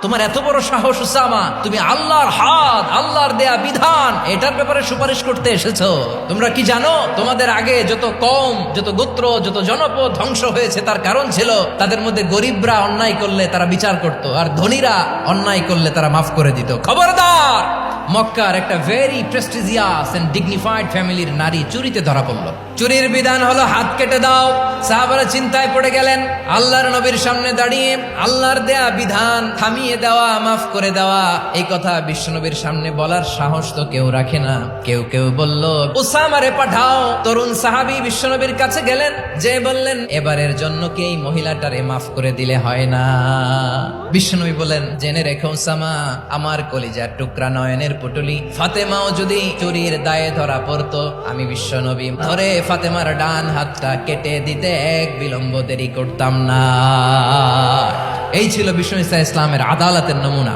তোমার এত বড় সাহস উসামা, তুমি আল্লাহর হাত, আল্লাহর দেয়া বিধান এটার ব্যাপারে সুপারিশ করতে এসেছো? তোমরা কি জানো তোমাদের আগে যত কম, যত গোত্র, যত জনপদ ধ্বংস হয়েছে তার কারণ ছিল তাদের মধ্যে গরিবরা অন্যায় করলে তারা বিচার করত, আর ধনীরা অন্যায় করলে তারা মাফ করে দিত। খবরদার! মক্কার একটা ভেরি প্রেস্টিজিয়াস এন্ড ডিগনিফাইড ফ্যামিলির নারী চুরিতে ধরা পড়ল। চুরির বিধান হলো হাত কেটে দাও। সাহাবারা চিন্তায় পড়ে গেলেন। আল্লাহর নবীর সামনে দাঁড়িয়ে আল্লাহর দেয়া বিধান থামিয়ে দেওয়া, মাফ করে দেওয়া, এই কথা বিশ্বনবীর সামনে বলার সাহস তো কেউ রাখে না। কেউ কেউ বলল, উসামারে পাঠাও। তরুণ সাহাবী বিশ্বনবীর কাছে গেলেন, যে বললেন, এবারের জন্য কি এই মহিলাটারে মাফ করে দিলে হয় না? বিশ্বনবী বলেন, জেনে রেখো উসামা, আমার কলিজার টুকরা নয়নের পুটুলি ফাতেমাও যদি চুরির দায়ে ধরা পড়তো, আমি বিশ্বনবী ধরে ফাতেমার ডান হাতটা কেটে দিতে এক বিলম্ব দেরি করতাম না। এই ছিল বিষ্ণু ইসা ইসলামের আদালতের নমুনা।